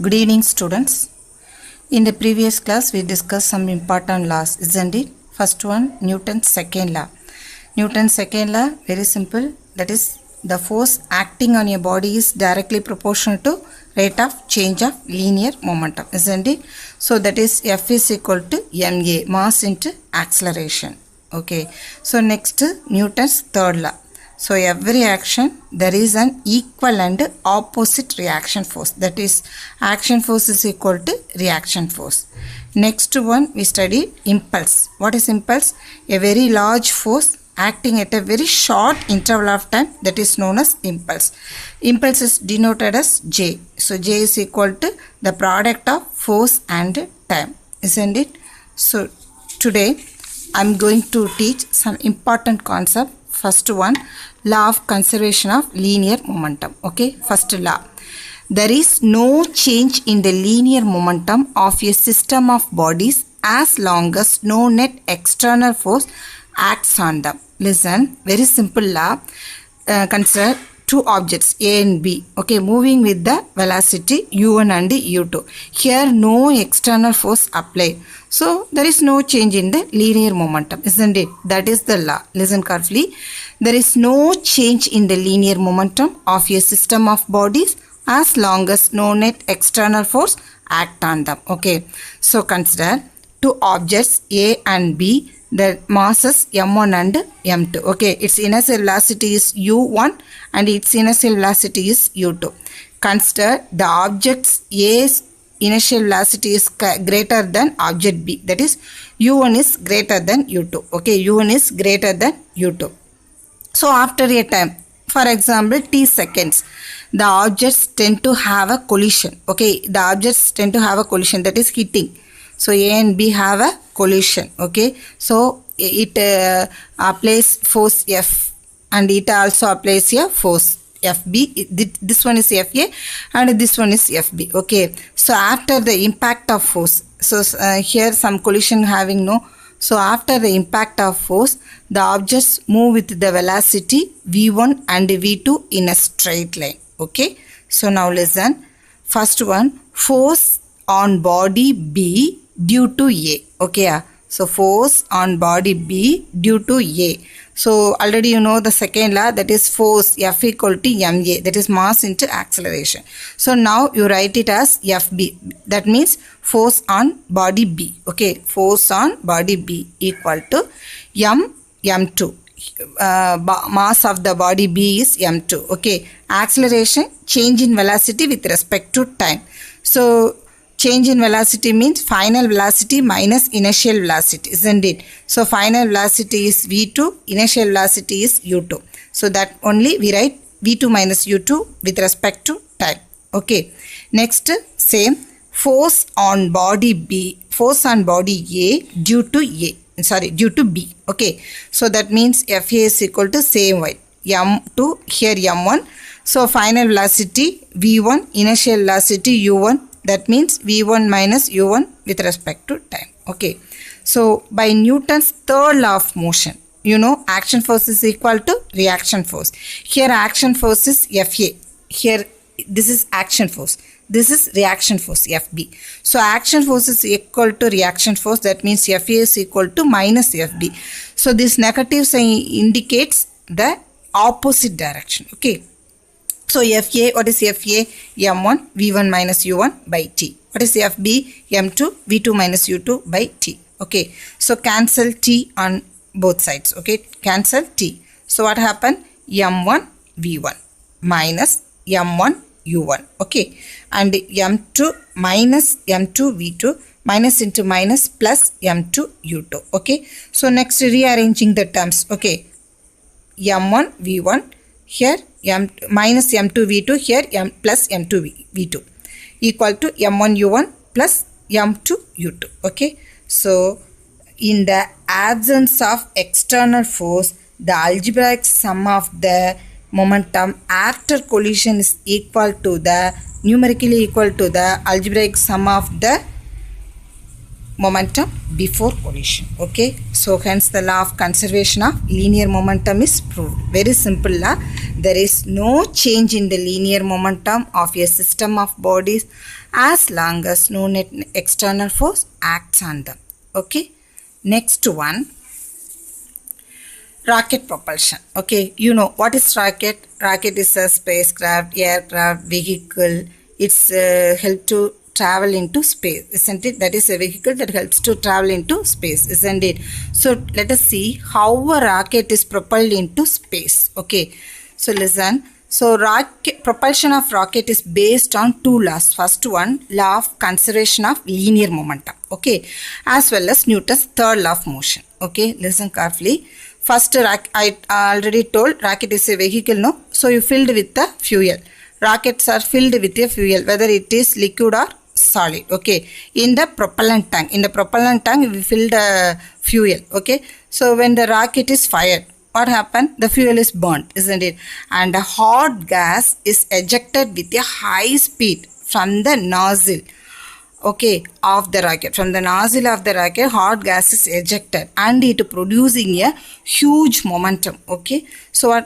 Good evening, students. In the previous class, we discussed some important laws, isn't it? First one, Newton's second law. Newton's second law, very simple. That is, the force acting on your body is directly proportional to rate of change of linear momentum, isn't it? So that is F is equal to ma, mass into acceleration. Okay. So next, Newton's third law. So every action there is an equal and opposite reaction force. That is, action force is equal to reaction force. Next one we study impulse. What is impulse? A very large force acting at a very short interval of time, that is known as impulse. Impulse is denoted as J. So J is equal to the product of force and time, isn't it? So today I am going to teach some important concept. First one, law of conservation of linear momentum. Okay, first law. There is no change in the linear momentum of a system of bodies as long as no net external force acts on them. Listen, very simple law. Consider two objects A and B, okay, moving with the velocity u1 and u2. Here no external force applied, so there is no change in the linear momentum, isn't it? That is the law. Listen carefully. There is no change in the linear momentum of a system of bodies as long as no net external force act on them. Okay, so consider two objects A and B. The masses m1 and m2. Okay, its inertial velocity is u1 and its inertial velocity is u2. Consider the object's A's initial velocity is greater than object B. That is, u1 is greater than u2. Okay, u1 is greater than u2. So after a time, for example t seconds, the objects tend to have a collision. Okay, the objects tend to have a collision, that is hitting. So A and B have a collision. Okay, so it applies force F and it also applies a force FB. This one is FA and this one is FB. Okay, so after the impact of force, so here some collision having no. So after the impact of force, the objects move with the velocity v1 and v2 in a straight line. Okay, so now listen. First one, force on body B due to A. Okay, so force on body B due to A. So already you know the second law, that is force F equal to ma, that is mass into acceleration. So now you write it as FB, that means force on body B. Okay, force on body B equal to m2. Mass of the body B is m2. Okay, acceleration, change in velocity with respect to time. So change in velocity means final velocity minus initial velocity, isn't it? So final velocity is v2, initial velocity is u2. So that only we write v2 minus u2 with respect to time. Okay, next same, force on body B, force on body A due to B. Okay, so that means FA is equal to same way, m2 here m1. So final velocity v1, initial velocity u1. That means v1 minus u1 with respect to time. Okay, so by Newton's third law of motion, you know action force is equal to reaction force. Here action force is FA. Here this is action force. This is reaction force FB. So action force is equal to reaction force. That means FA is equal to minus FB. So this negative sign indicates the opposite direction. Okay. So FA, what is FA? M1 V1 minus U1 by T. What is FB? M2 V2 minus U2 by T. Okay, so cancel T on both sides. Okay, cancel T. So what happened? M1 V1 minus M1 U1. Okay, and M2 minus M2 V2 minus into minus plus M2 U2. Okay, so next rearranging the terms. Okay, M1 V1 here minus m2 v2 here plus m2 v2 equal to m1 u1 plus m2 u2. Okay, so in the absence of external force, the algebraic sum of the momentum after collision is equal to the numerically equal to the algebraic sum of the momentum before collision. Okay, so hence the law of conservation of linear momentum is proved. Very simple law. There is no change in the linear momentum of a system of bodies as long as no net external force acts on them. Okay, next one, rocket propulsion. Okay, you know what is rocket? Rocket is a spacecraft, aircraft, vehicle. It's help to travel into space, isn't it? That is a vehicle that helps to travel into space, isn't it? So let us see how a rocket is propelled into space. Okay, so listen. So propulsion of rocket is based on two laws. First one, law of conservation of linear momentum. Okay, as well as Newton's third law of motion. Okay, listen carefully. First, I already told rocket is a vehicle, no? So you filled with the fuel. Rockets are filled with a fuel, whether it is liquid or solid. Okay, in the propellant tank. In the propellant tank, we fill the fuel. Okay, so when the rocket is fired, what happened? The fuel is burnt, isn't it? And a hot gas is ejected with a high speed from the nozzle. Okay, of the rocket. From the nozzle of the rocket, hot gas is ejected and it producing a huge momentum. Okay, so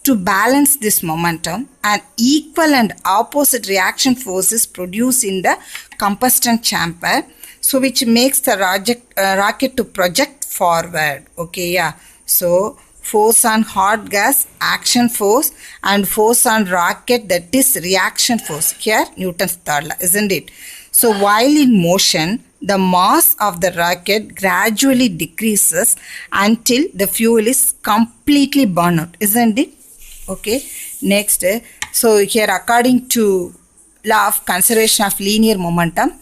to balance this momentum, an equal and opposite reaction force is produced in the combustion chamber, so which makes the rocket to project forward. Okay, yeah. So force on hot gas, action force, and force on rocket, that is reaction force. Here Newton's third law, isn't it? So while in motion, the mass of the rocket gradually decreases until the fuel is completely burned out, isn't it? Okay, next, so here according to law of conservation of linear momentum,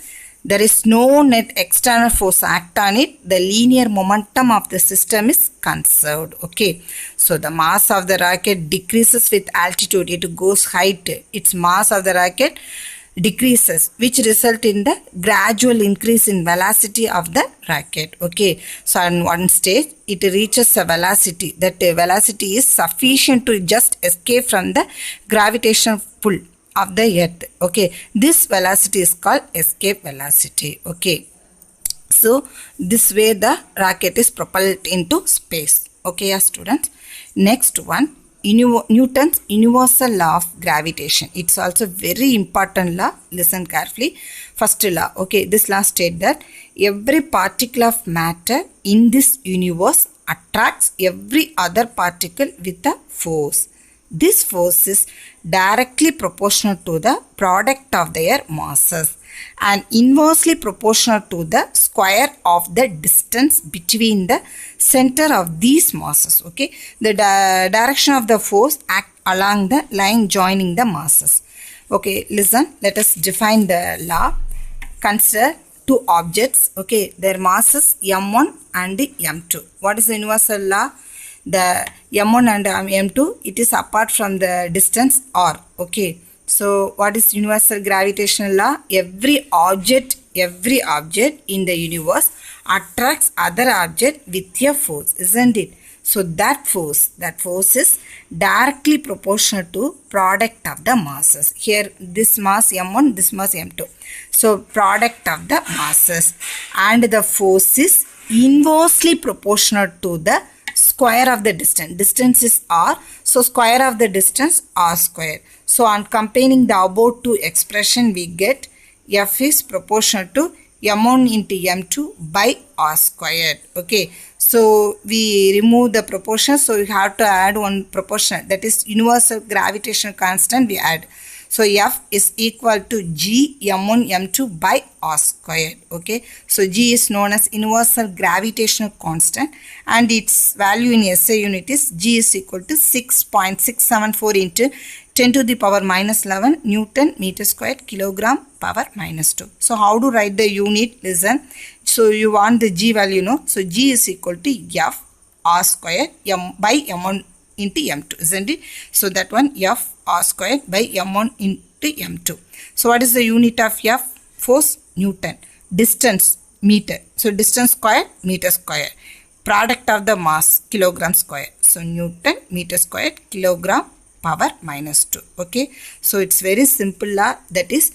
there is no net external force act on it. The linear momentum of the system is conserved. Okay, so the mass of the rocket decreases with altitude. It goes height. Its mass of the rocket decreases, which result in the gradual increase in velocity of the rocket. Okay, so on one stage it reaches a velocity. That velocity is sufficient to just escape from the gravitational pull of the earth. Okay, this velocity is called escape velocity. Okay, so this way the rocket is propelled into space. Okay, yeah, students. Next one, Newton's universal law of gravitation. It's also very important law. Listen carefully. First law. Okay, this law states that every particle of matter in this universe attracts every other particle with a force. This force is directly proportional to the product of their masses and inversely proportional to the square of the distance between the center of these masses. Okay, the direction of the force acts along the line joining the masses. Okay, listen, let us define the law. Consider two objects. Okay, their masses m1 and m2. What is the universal law? The m1 and m2, it is apart from the distance r. Okay, so what is universal gravitational law? Every object in the universe attracts other object with a force, isn't it? So that force is directly proportional to product of the masses. Here this mass m1, this mass m2. So product of the masses, and the force is inversely proportional to the square of the distance. Distance is r, so square of the distance r square. So on comparing the above two expression, we get F is proportional to m1 into m2 by r squared. Okay, so we remove the proportion, so we have to add one proportion, that is universal gravitational constant we add. So F is equal to G m1 m2 by r squared. Okay, so G is known as universal gravitational constant and its value in SI unit is G is equal to 6.674 into 10 to the power minus 11 Newton meter square kilogram power minus 2. So how to write the unit? Listen. So you want the G value, no? So G is equal to F r square m by m1 into m2, isn't it? So that one F r square by m1 into m2. So what is the unit of F? Force Newton. Distance meter. So distance square meter square. Product of the mass kilogram square. So Newton meter square kilogram power minus 2. Okay, so it's very simple law, that is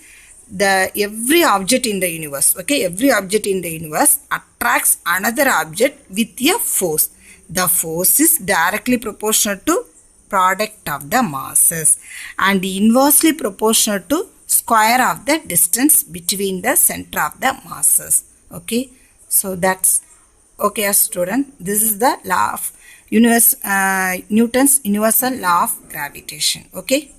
the every object in the universe, okay, every object in the universe attracts another object with a force. The force is directly proportional to product of the masses and inversely proportional to square of the distance between the center of the masses. Okay, so that's okay, student. This is the law of Newton's universal law of gravitation. Okay.